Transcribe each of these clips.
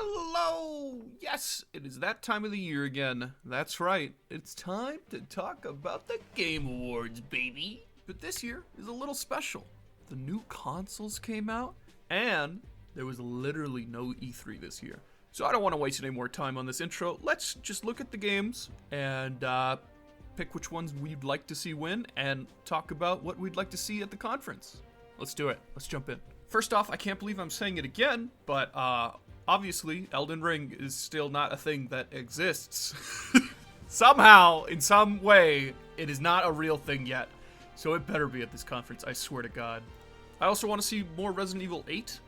Hello! Yes, it is that time of the year again. That's right. It's time to talk about the Game Awards, baby. But this year is a little special. The new consoles came out, and there was literally no E3 this year. So I don't want to waste any more time on this intro. Let's just look at the games and pick which ones we'd like to see win and talk about what we'd like to see at the conference. Let's do it. Let's jump in. First off, I can't believe I'm saying it again, but obviously Elden Ring is still not a thing that exists. Somehow, in some way, it is not a real thing yet. So it better be at this conference, I swear to God. I also want to see more Resident Evil 8.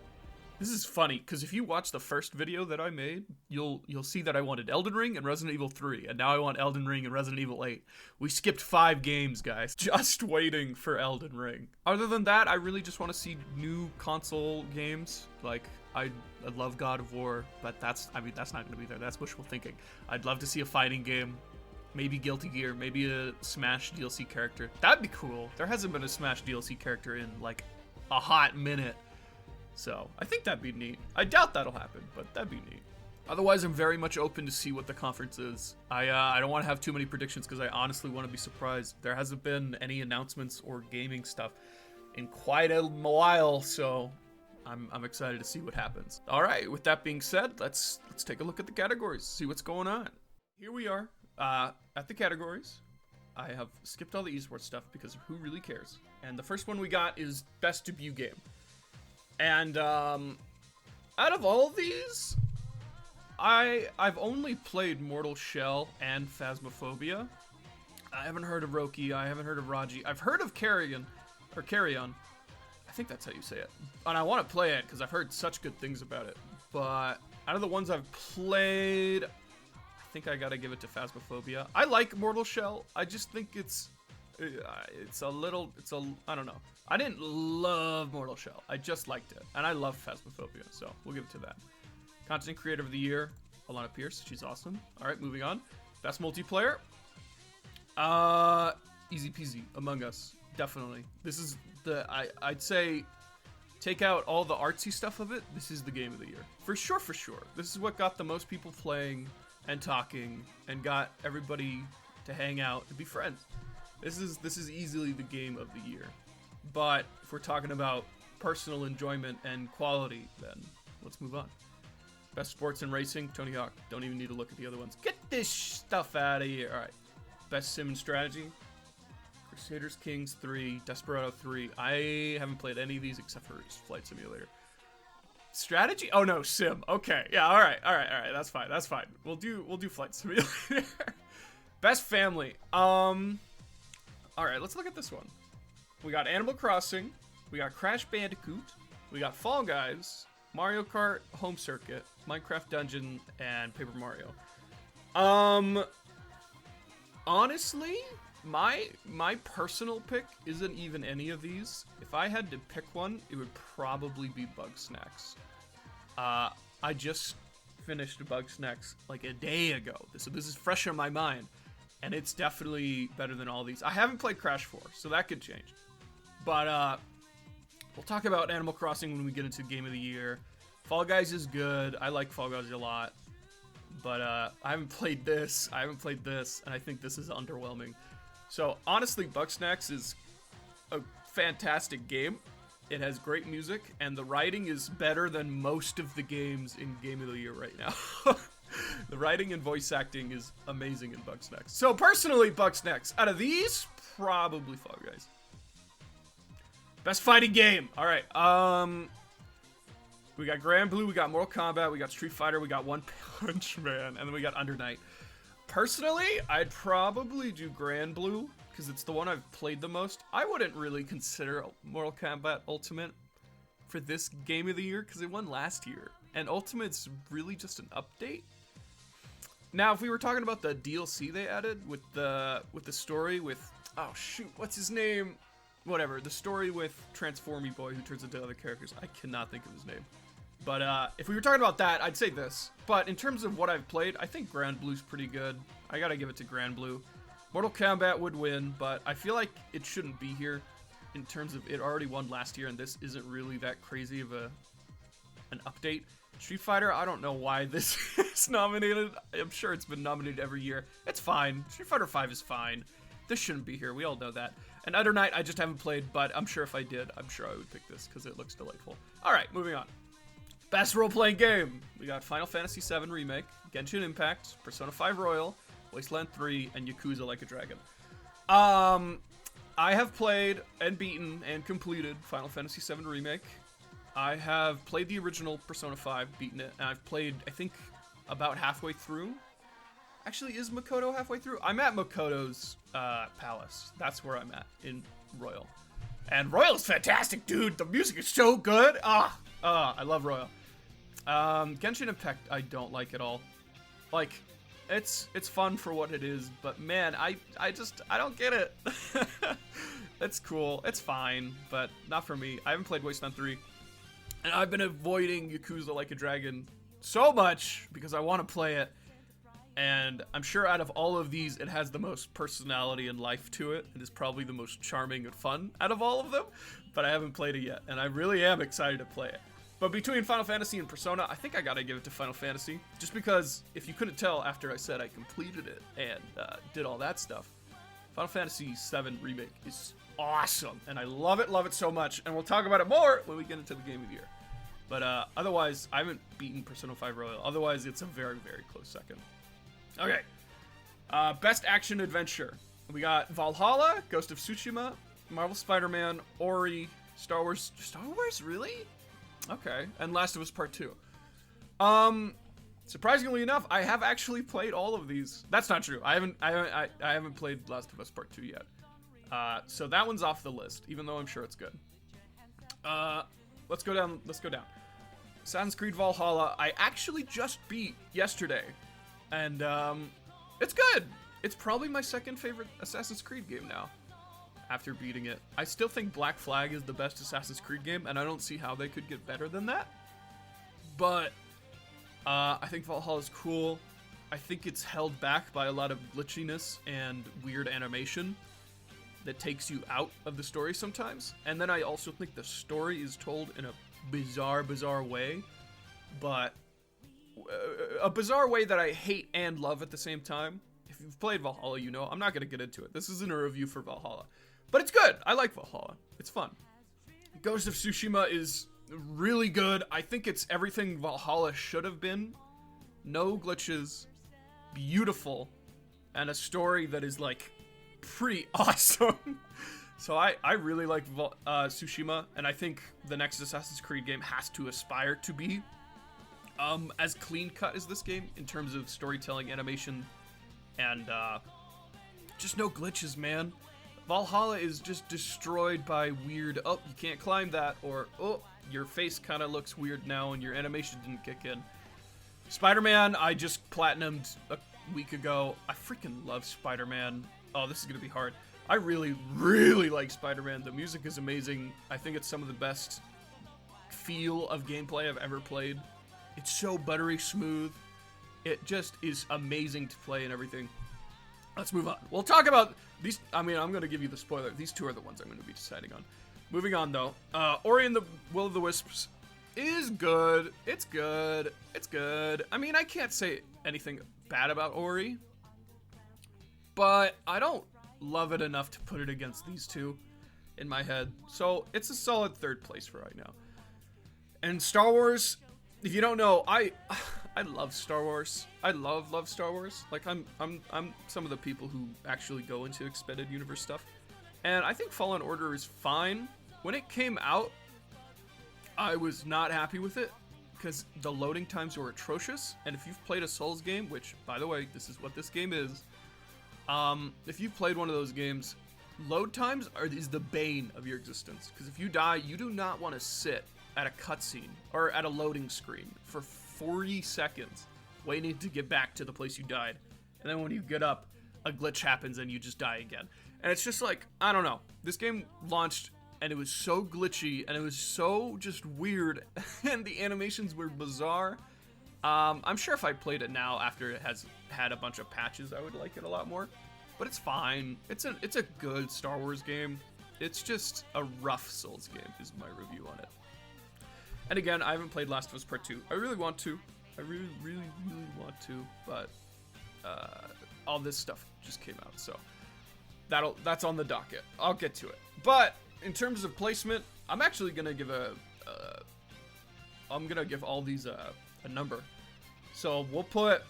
This is funny, because if you watch the first video that I made, you'll see that I wanted Elden Ring and Resident Evil 3, and now I want Elden Ring and Resident Evil 8. We skipped 5 games, guys, just waiting for Elden Ring. Other than that, I really just want to see new console games. Like, I love God of War, but that's not going to be there. That's wishful thinking. I'd love to see a fighting game. Maybe Guilty Gear, maybe a Smash DLC character. That'd be cool. There hasn't been a Smash DLC character in, like, a hot minute. So, I think that'd be neat. I doubt that'll happen, but that'd be neat. Otherwise, I'm very much open to see what the conference is. I don't want to have too many predictions because I honestly want to be surprised. There hasn't been any announcements or gaming stuff in quite a while, so I'm excited to see what happens. All right, with that being said, let's take a look at the categories, see what's going on. Here we are at the categories. I have skipped all the esports stuff because who really cares? And the first one we got is Best Debut Game. And out of all of these, I've only played Mortal Shell and Phasmophobia. I haven't heard of Roki. I haven't heard of Raji. I've heard of Carrion. I think that's how you say it. And I want to play it because I've heard such good things about it. But out of the ones I've played, I think I gotta give it to Phasmophobia. I like Mortal Shell. I just think I don't know. I didn't love Mortal Shell. I just liked it. And I love Phasmophobia, so we'll give it to that. Content Creator of the Year, Alana Pierce. She's awesome. All right, moving on. Best Multiplayer. Easy peasy. Among Us. Definitely. This is I'd say, take out all the artsy stuff of it, this is the game of the year. For sure, for sure. This is what got the most people playing and talking and got everybody to hang out and be friends. This is easily the game of the year. But if we're talking about personal enjoyment and quality, then let's move on. Best Sports and Racing, Tony Hawk. Don't even need to look at the other ones. Get this stuff out of here. All right. Best Sim and Strategy, Crusaders Kings 3, Desperado 3. I haven't played any of these except for Flight Simulator. Strategy? Oh no, Sim. Okay. Yeah, all right. That's fine. We'll do Flight Simulator. Best Family. All right, let's look at this one. We got Animal Crossing, we got Crash Bandicoot, we got Fall Guys, Mario Kart Home Circuit, Minecraft Dungeon, and Paper Mario. Honestly, my personal pick isn't even any of these. If I had to pick one, it would probably be Bugsnax. I just finished Bugsnax like a day ago, so this is fresh in my mind. And it's definitely better than all these. I haven't played Crash 4, so that could change. But we'll talk about Animal Crossing when we get into Game of the Year. Fall Guys is good. I like Fall Guys a lot. But I haven't played this. And I think this is underwhelming. So honestly, Bugsnax is a fantastic game. It has great music, and the writing is better than most of the games in Game of the Year right now. The writing and voice acting is amazing in Bugsnax. So personally, Bugsnax. Out of these, probably Fall Guys. Best Fighting Game. All right. We got Grand Blue, we got Mortal Kombat, we got Street Fighter, we got One Punch Man, and then we got Under Night. Personally, I'd probably do Grand Blue because it's the one I've played the most. I wouldn't really consider Mortal Kombat Ultimate for this Game of the Year because it won last year, and Ultimate's really just an update. Now, if we were talking about the DLC they added with the story with, oh shoot, what's his name? Whatever, the story with Transformy Boy who turns into other characters. I cannot think of his name. But if we were talking about that, I'd say this. But in terms of what I've played, I think Grand Blue's pretty good. I gotta give it to Grand Blue. Mortal Kombat would win, but I feel like it shouldn't be here in terms of it already won last year, and this isn't really that crazy of an update. Street Fighter, I don't know why this is nominated. I'm sure it's been nominated every year. It's fine. Street Fighter 5 is fine. This shouldn't be here. We all know that. And Under Night, I just haven't played, but I'm sure if I did, I'm sure I would pick this because it looks delightful. All right, moving on. Best role-playing game. We got Final Fantasy VII Remake, Genshin Impact, Persona 5 Royal, Wasteland 3, and Yakuza Like a Dragon. I have played and beaten and completed Final Fantasy VII Remake. I have played the original Persona 5, beaten it, and I've played, I think, about halfway through. Actually, is Makoto halfway through? I'm at Makoto's palace. That's where I'm at, in Royal. And Royal's fantastic, dude! The music is so good! I love Royal. Genshin Impact, I don't like at all. Like, it's fun for what it is, but man, I don't get it. It's cool, it's fine, but not for me. I haven't played Wasteland 3. And I've been avoiding Yakuza Like a Dragon so much because I want to play it. And I'm sure out of all of these, it has the most personality and life to it. It is probably the most charming and fun out of all of them. But I haven't played it yet, and I really am excited to play it. But between Final Fantasy and Persona, I think I gotta give it to Final Fantasy. Just because, if you couldn't tell after I said I completed it and did all that stuff, Final Fantasy VII Remake is awesome, and I love it so much, and we'll talk about it more when we get into the game of the year. But otherwise, I haven't beaten Persona 5 Royal. Otherwise, it's a very, very close second. Okay. Best Action Adventure. We got Valhalla, Ghost of Tsushima, Marvel Spider-Man, Ori, Star Wars. Star Wars, really? Okay. And Last of Us Part 2. Surprisingly enough, I have actually played all of these. That's not true. I haven't played Last of Us Part 2 yet. So that one's off the list, even though I'm sure it's good. Let's go down. Assassin's Creed Valhalla, I actually just beat yesterday. And, it's good. It's probably my second favorite Assassin's Creed game now, after beating it. I still think Black Flag is the best Assassin's Creed game, and I don't see how they could get better than that. But, I think Valhalla is cool. I think it's held back by a lot of glitchiness and weird animation that takes you out of the story sometimes. And then I also think the story is told in a bizarre way, but a bizarre way that I hate and love at the same time. If you've played Valhalla, you know I'm not going to get into it. This isn't a review for Valhalla, but it's good. I like Valhalla. It's fun. Ghost of Tsushima is really good. I think it's everything Valhalla should have been. No glitches, beautiful, and a story that is like pretty awesome. So I really like Tsushima, and I think the next Assassin's Creed game has to aspire to be as clean cut as this game in terms of storytelling, animation, and just no glitches, man. Valhalla is just destroyed by weird, oh, you can't climb that, or oh, your face kind of looks weird now and your animation didn't kick in. Spider-Man, I just platinumed a week ago. I freaking love Spider-Man. Oh, this is gonna be hard. I really like Spider-Man. The music is amazing. I think it's some of the best feel of gameplay I've ever played. It's so buttery smooth. It just is amazing to play and everything. Let's move on. We'll talk about these. I mean, I'm going to give you the spoiler. These two are the ones I'm going to be deciding on. Moving on, though. Ori and the Will of the Wisps is good. It's good. It's good. I mean, I can't say anything bad about Ori, but I don't love it enough to put it against these two in my head. So it's a solid third place for right now. And Star Wars, if you don't know, I love Star Wars. I love Star Wars. Like I'm some of the people who actually go into expanded universe stuff. And I think Fallen Order is fine. When it came out, I was not happy with it because the loading times were atrocious. And if you've played a Souls game, which by the way, this is what this game is. If you've played one of those games, load times is the bane of your existence. Because if you die, you do not want to sit at a cutscene or at a loading screen for 40 seconds waiting to get back to the place you died. And then when you get up, a glitch happens and you just die again. And it's just like, I don't know. This game launched and it was so glitchy and it was so just weird and the animations were bizarre. I'm sure if I played it now after it has had a bunch of patches, I would like it a lot more. But it's fine. It's a good Star Wars game. It's just a rough Souls game is my review on it. And again, I haven't played Last of Us Part 2. I really want to. I really, really, really want to, but all this stuff just came out, so that's on the docket. I'll get to it. But in terms of placement, I'm actually gonna give I'm gonna give all these a number. So we'll put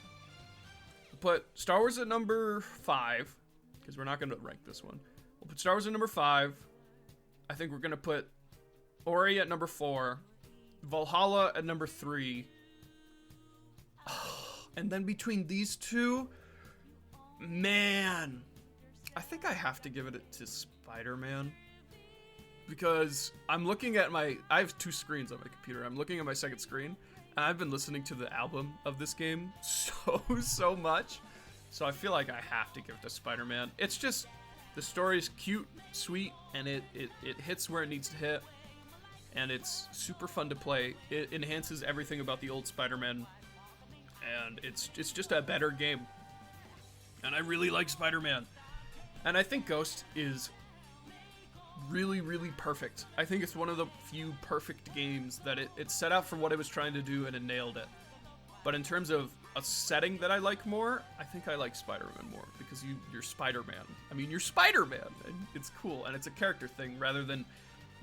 Star Wars at number 5, because we're not gonna rank this one. We'll put Star Wars at number 5. I think we're gonna put Ori at number 4, Valhalla at number 3. And then between these two, man, I think I have to give it to Spider-Man. Because I'm looking at I have 2 screens on my computer. I'm looking at my second screen, and I've been listening to the album of this game so much. So I feel like I have to give it to Spider-Man. It's just, the story's cute, sweet, and it hits where it needs to hit. And it's super fun to play. It enhances everything about the old Spider-Man. And it's just a better game. And I really like Spider-Man. And I think Ghost is really, really perfect. I think it's one of the few perfect games that it set out for what it was trying to do and it nailed it. But in terms of a setting that I like more, I think I like Spider-Man more, because you're Spider-Man. I mean, you're Spider-Man, and it's cool, and it's a character thing rather than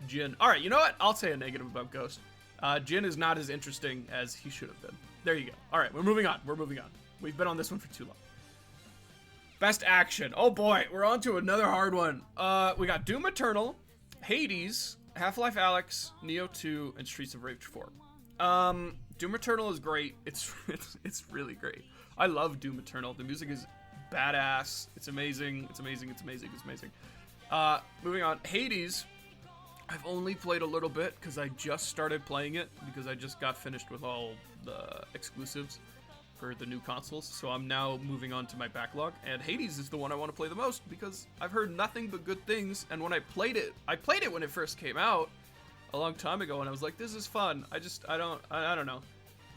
Jin. All right, you know what? I'll say a negative about Ghost. Jin is not as interesting as he should have been. There you go. All right, we're moving on. We've been on this one for too long. Best action. Oh boy, we're on to another hard one. We got Doom Eternal, Hades, Half-Life Alyx, Nioh 2, and Streets of Rage 4. Doom Eternal is great. It's really great. I love Doom Eternal. The music is badass. It's amazing. It's amazing. Moving on. Hades, I've only played a little bit because I just started playing it because I just got finished with all the exclusives for the new consoles, so I'm now moving on to my backlog, and Hades is the one I want to play the most because I've heard nothing but good things, and when I played it when it first came out a long time ago, and I was like, this is fun. I don't know,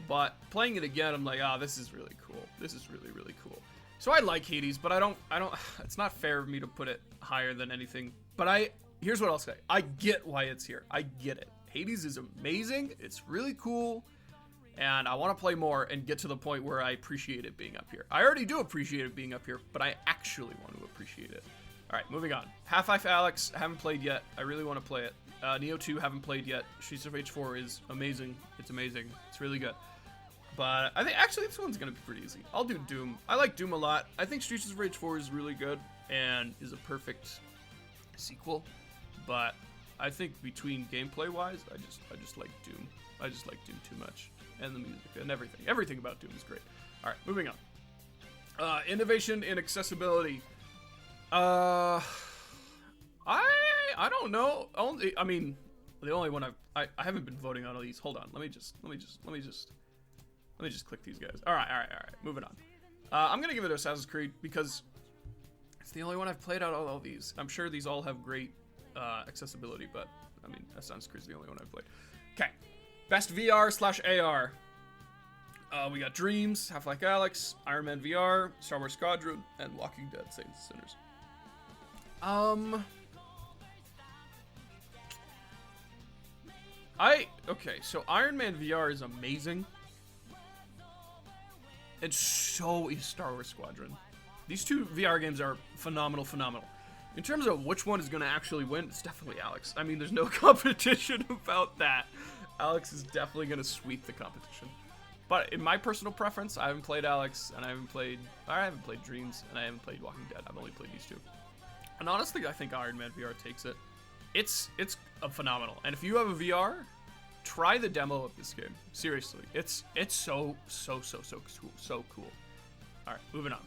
but playing it again, I'm like, this is really cool. This is really, really cool. So I like Hades, but I don't, it's not fair of me to put it higher than anything, but here's what I'll say. I get why it's here. I get it. Hades is amazing. It's really cool. And I want to play more and get to the point where I appreciate it being up here. I already do appreciate it being up here, but I actually want to appreciate it. All right, moving on. Half-Life Alyx, haven't played yet. I really want to play it. Nioh 2, haven't played yet. Streets of Rage 4 is amazing. It's amazing. It's really good. But I think actually this one's going to be pretty easy. I'll do Doom. I like Doom a lot. I think Streets of Rage 4 is really good and is a perfect sequel. But I think between gameplay-wise, I just like Doom. I just like Doom too much. And the music and everything. Everything about Doom is great. All right, moving on. Innovation in accessibility. I don't know. I mean, the only one I haven't been voting on all these. Hold on. Let me just click these guys. All right. Moving on. I'm gonna give it to Assassin's Creed because it's the only one I've played out of all these. I'm sure these all have great accessibility, but I mean, Assassin's Creed is the only one I've played. Okay. Best VR/AR. We got Dreams, Half-Life Alyx, Iron Man VR, Star Wars Squadron, and Walking Dead: Saints and Sinners. Okay, so Iron Man VR is amazing. And so is Star Wars Squadron. These two VR games are phenomenal. In terms of which one is going to actually win, it's definitely Alyx. I mean, there's no competition about that. Alyx is definitely going to sweep the competition. But in my personal preference, I haven't played Alyx, and I haven't played Dreams, and I haven't played Walking Dead. I've only played these two. And honestly, I think Iron Man VR takes it. It's phenomenal. And if you have a VR, try the demo of this game. Seriously, it's so cool. All right, moving on.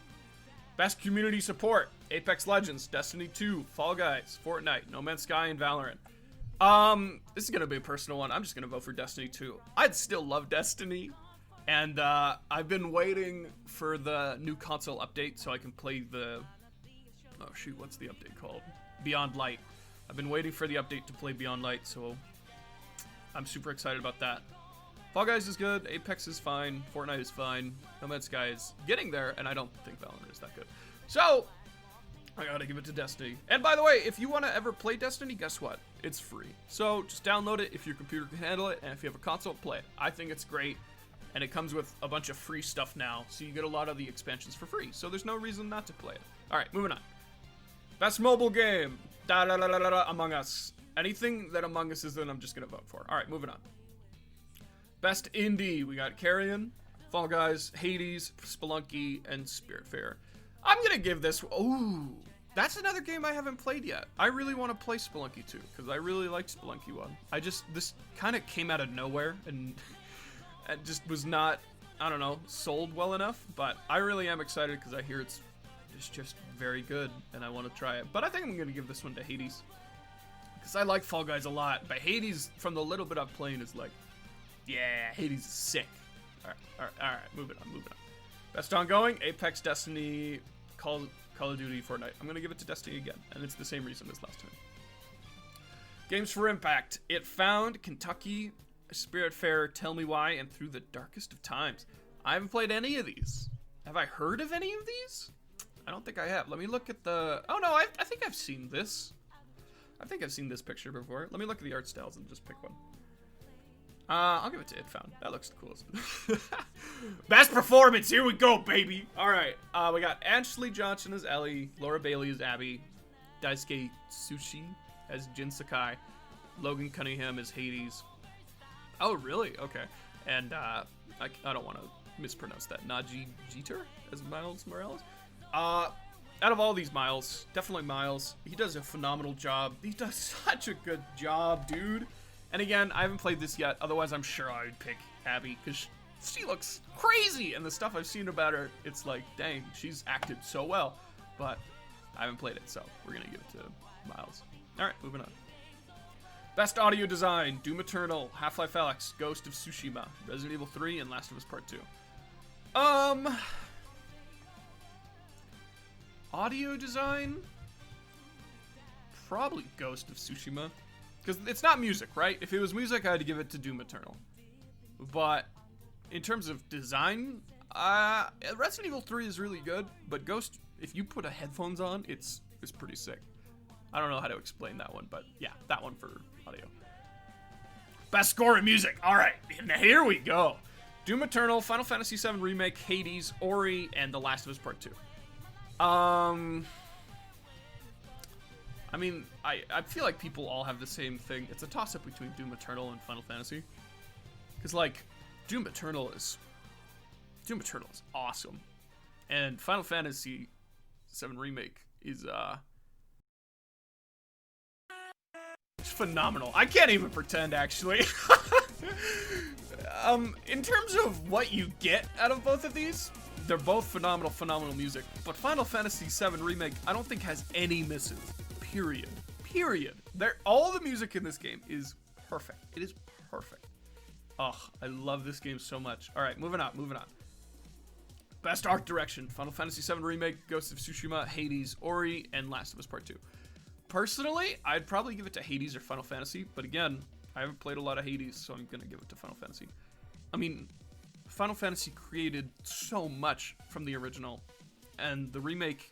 Best community support: Apex Legends, Destiny 2, Fall Guys, Fortnite, No Man's Sky, and Valorant. This is gonna be a personal one. I'm just gonna vote for Destiny 2. I'd still love Destiny, and I've been waiting for the new console update so I can play the. Oh shoot, what's the update called? Beyond Light. I've been waiting for the update to play Beyond Light, so I'm super excited about that. Fall Guys is good, Apex is fine, Fortnite is fine, No Man's Sky is getting there, and I don't think Valorant is that good. So, I gotta give it to Destiny. And by the way, if you want to ever play Destiny, guess what? It's free. So just download it if your computer can handle it, and if you have a console, play it. I think it's great, and it comes with a bunch of free stuff now, so you get a lot of the expansions for free. So there's no reason not to play it. All right, moving on. Best mobile game. Among Us. Anything that Among Us is in, I'm just gonna vote for. All right, moving on. Best indie. We got Carrion, Fall Guys, Hades, Spelunky, and Spiritfarer. I'm gonna give this. Ooh, that's another game I haven't played yet. I really want to play Spelunky 2 because I really liked Spelunky 1. This kind of came out of nowhere and it just was not, I don't know, sold well enough. But I really am excited because I hear it's just very good and I want to try it. But I think I'm gonna give this one to Hades because I like Fall Guys a lot. But Hades, from the little bit I'm playing, is like, yeah, Hades is sick. All right, moving on. Best ongoing: Apex, Destiny, Call of Duty, Fortnite. I'm gonna give it to Destiny again, and it's the same reason as last time. Games for Impact: It Found, Kentucky, Spiritfarer, Tell Me Why, and Through the Darkest of Times. I haven't played any of these. Have I heard of any of these? I don't think I have. Let me look at the. Oh no, I think I've seen this. I think I've seen this picture before. Let me look at the art styles and just pick one. I'll give it to It Found. That looks the coolest. Best performance. Here we go, baby. All right. We got Ashley Johnson as Ellie, Laura Bailey as Abby, Daisuke Tsuchi as Jin Sakai, Logan Cunningham as Hades. Oh, really? Okay. And I don't want to mispronounce that. Naji Jeter as Miles Morales. Out of all these, Miles, definitely Miles. He does a phenomenal job. He does such a good job, dude. And again, I haven't played this yet, otherwise I'm sure I would pick Abby, because she looks crazy, and the stuff I've seen about her, it's like, dang, she's acted so well, but I haven't played it, so we're going to give it to Miles. Alright, moving on. Best audio design: Doom Eternal, Half-Life Alyx, Ghost of Tsushima, Resident Evil 3, and Last of Us Part 2. Audio design? Probably Ghost of Tsushima. Because it's not music, right? If it was music, I'd give it to Doom Eternal. But in terms of design, Resident Evil 3 is really good. But Ghost, if you put headphones on, it's pretty sick. I don't know how to explain that one, but yeah, that one for audio. Best score in music. All right, here we go. Doom Eternal, Final Fantasy VII Remake, Hades, Ori, and The Last of Us Part 2. I mean, I feel like people all have the same thing. It's a toss-up between Doom Eternal and Final Fantasy. Because, like, Doom Eternal is awesome. And Final Fantasy VII Remake is, it's phenomenal. I can't even pretend, actually. In terms of what you get out of both of these, they're both phenomenal music. But Final Fantasy VII Remake, I don't think has any misses. Period. All the music in this game is perfect. It is perfect. Oh, I love this game so much. All right, moving on. Best art direction: Final Fantasy VII Remake, Ghost of Tsushima, Hades, Ori, and Last of Us Part 2. Personally, I'd probably give it to Hades or Final Fantasy, but again, I haven't played a lot of Hades, so I'm gonna give it to Final Fantasy. I mean, Final Fantasy created so much from the original, and the remake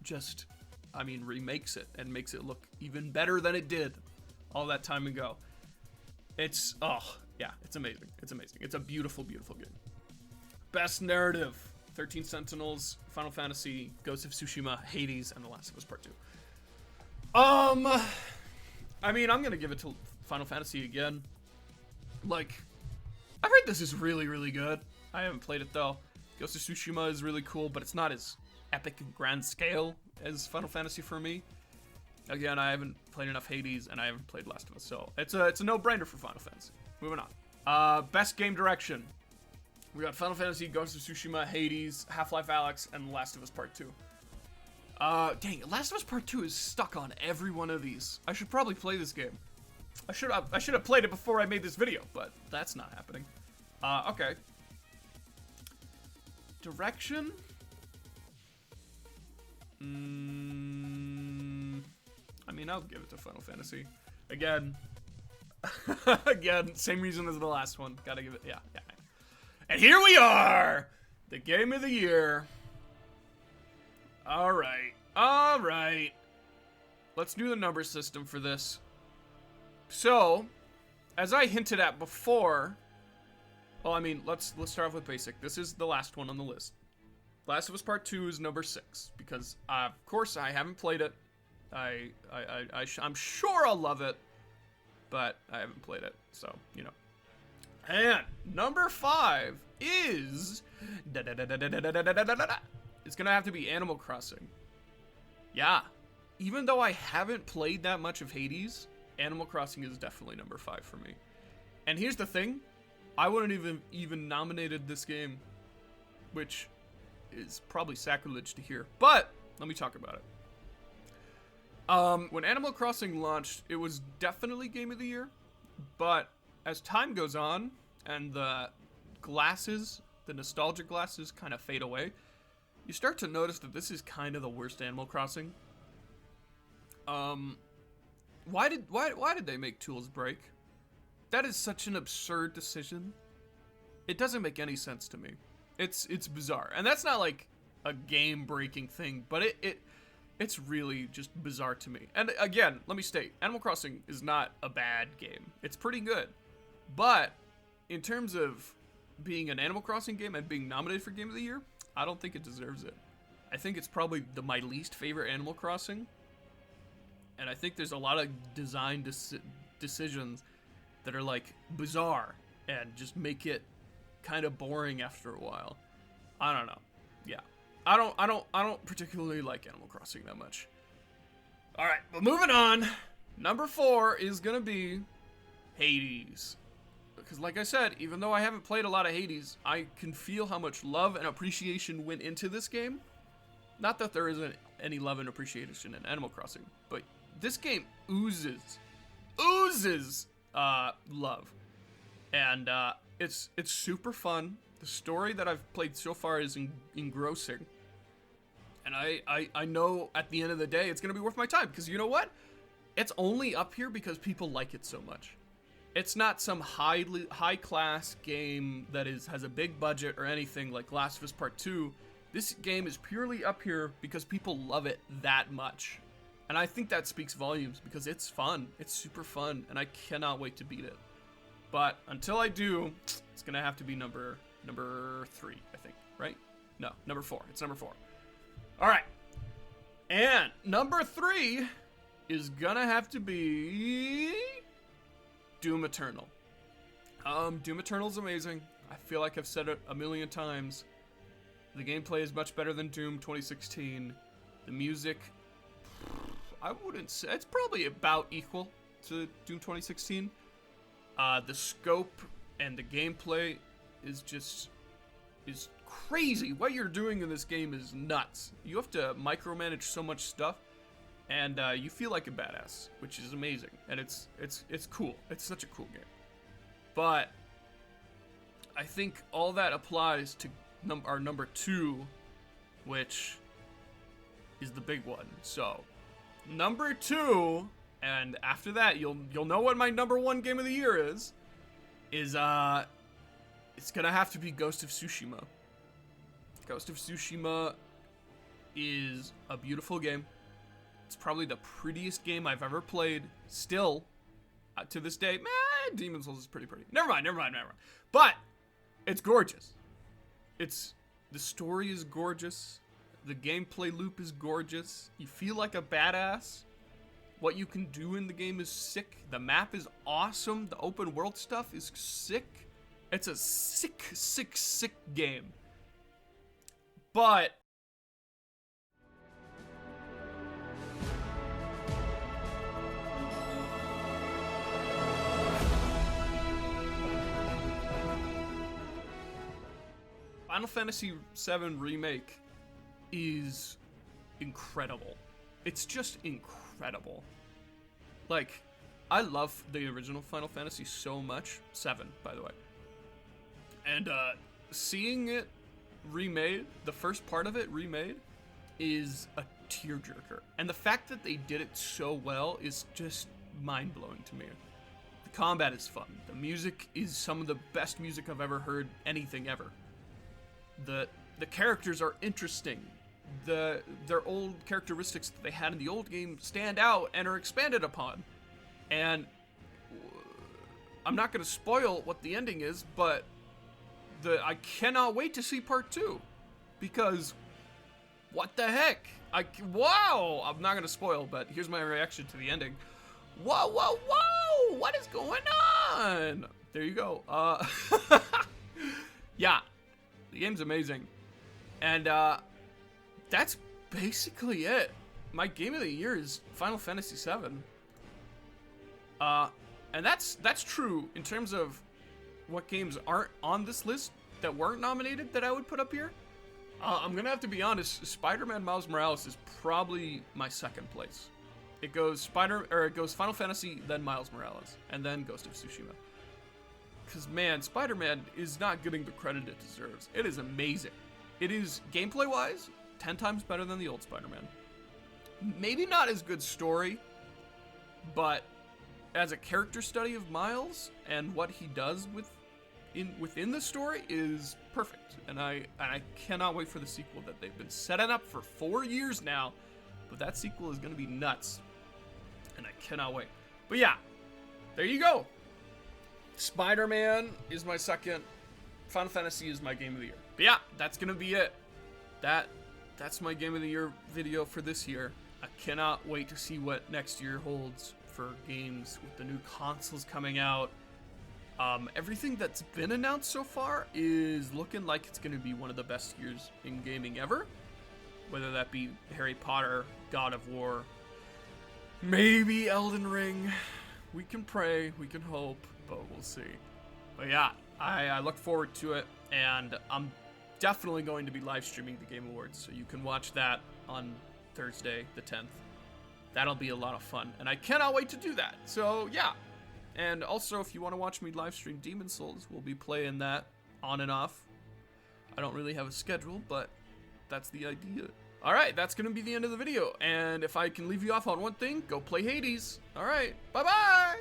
just, remakes it and makes it look even better than it did all that time ago. It's amazing. It's a beautiful game. Best narrative: 13 Sentinels, Final Fantasy, Ghost of Tsushima, Hades, and The Last of Us Part 2. I'm gonna give it to Final Fantasy again. Like, I've heard this is really, really good. I haven't played it though. Ghost of Tsushima is really cool, but it's not as epic and grand scale as Final Fantasy for me. Again, I haven't played enough Hades, and I haven't played Last of Us, so it's a no-brainer for Final Fantasy. Moving on. Best game direction: we got Final Fantasy, Ghost of Tsushima, Hades, Half-Life Alyx, and Last of Us Part 2. Dang, Last of Us Part 2 is stuck on every one of these. I should probably play this game. I should have played it before I made this video, but that's not happening. Okay. Direction? I'll give it to Final Fantasy. Again, same reason as the last one. Gotta give it, yeah. And here we are! The game of the year. Alright. All right. Let's do the number system for this. So, as I hinted at before, well, I mean, let's start off with basic. This is the last one on the list. Last of Us Part 2 is number 6 because, of course, I haven't played it. I'm sure I'll love it, but I haven't played it, so, you know. And number 5 is it's gonna have to be Animal Crossing. Yeah, even though I haven't played that much of Hades, Animal Crossing is definitely number 5 for me. And here's the thing, I wouldn't even nominated this game, which is probably sacrilege to hear, but let me talk about it. When Animal Crossing launched, it was definitely Game of the Year, but as time goes on and the glasses, the nostalgia glasses kind of fade away, you start to notice that this is kind of the worst Animal Crossing. Why did they make tools break? That is such an absurd decision. It doesn't make any sense to me. It's bizarre. And that's not like a game-breaking thing, but it's really just bizarre to me. And again, let me state, Animal Crossing is not a bad game. It's pretty good. But in terms of being an Animal Crossing game and being nominated for Game of the Year, I don't think it deserves it. I think it's probably my least favorite Animal Crossing. And I think there's a lot of design decisions that are like bizarre and just make it kind of boring after a while. I don't know. Yeah. I don't particularly like Animal Crossing that much. All right, but moving on. Number 4 is going to be Hades. Because like I said, even though I haven't played a lot of Hades, I can feel how much love and appreciation went into this game. Not that there isn't any love and appreciation in Animal Crossing, but this game oozes love. And it's super fun. The story that I've played so far is engrossing. And I know at the end of the day it's going to be worth my time. Because you know what? It's only up here because people like it so much. It's not some high-class game that has a big budget or anything like Last of Us Part 2. This game is purely up here because people love it that much. And I think that speaks volumes because it's fun. It's super fun, and I cannot wait to beat it. But until I do, it's going to have to be number 3, I think, right? No, number 4. It's number 4. All right. And number 3 is going to have to be Doom Eternal. Doom Eternal is amazing. I feel like I've said it a million times. The gameplay is much better than Doom 2016. The music, I wouldn't say, it's probably about equal to Doom 2016. The scope and the gameplay is crazy. What you're doing in this game is nuts. You have to micromanage so much stuff, and you feel like a badass, which is amazing. And it's cool. It's such a cool game. But I think all that applies to our number 2, which is the big one. So number 2, and after that you'll know what my number 1 game of the year is it's gonna have to be Ghost of Tsushima. Ghost of Tsushima is a beautiful game. It's probably the prettiest game I've ever played. Still, to this day, Demon's Souls is pretty. Never mind. But it's gorgeous. The story is gorgeous. The gameplay loop is gorgeous. You feel like a badass. What you can do in the game is sick. The map is awesome. The open world stuff is sick. It's a sick game. But Final Fantasy VII Remake is incredible. It's just incredible. Like, I love the original Final Fantasy so much. 7, by the way. And seeing it remade, the first part of it remade, is a tearjerker. And the fact that they did it so well is just mind-blowing to me. The combat is fun. The music is some of the best music I've ever heard anything ever. The characters are interesting. their old characteristics that they had in the old game stand out and are expanded upon. And I'm not going to spoil what the ending is, but I cannot wait to see part 2, because what the heck? Wow! I'm not going to spoil, but here's my reaction to the ending. Whoa, whoa, whoa! What is going on? There you go. Yeah, the game's amazing. And that's basically it. My game of the year is Final Fantasy VII. And that's true in terms of what games aren't on this list that weren't nominated that I would put up here. I'm gonna have to be honest. Spider-Man Miles Morales is probably my second place. It goes Final Fantasy, then Miles Morales, and then Ghost of Tsushima. Because man, Spider-Man is not getting the credit it deserves. It is amazing. It is gameplay-wise 10 times better than the old Spider-Man. Maybe not as good story, but as a character study of Miles and what he does within the story is perfect. And I cannot wait for the sequel that they've been setting up for 4 years now. But that sequel is going to be nuts. And I cannot wait. But yeah, there you go. Spider-Man is my second. Final Fantasy is my game of the year. But yeah, that's going to be it. That's my game of the year video for this year. I cannot wait to see what next year holds for games with the new consoles coming out. Everything that's been announced so far is looking like it's going to be one of the best years in gaming ever. Whether that be Harry Potter, God of War, maybe Elden Ring. We can pray, we can hope, but we'll see. But yeah, I look forward to it, and I'm definitely going to be live streaming the Game Awards, so you can watch that on Thursday the 10th. That'll be a lot of fun, and I cannot wait to do that. So yeah, and also if you want to watch me live stream Demon's Souls, we'll be playing that on and off. I don't really have a schedule, but that's the idea. Alright, that's going to be the end of the video, and if I can leave you off on one thing, go play Hades. Alright, bye-bye!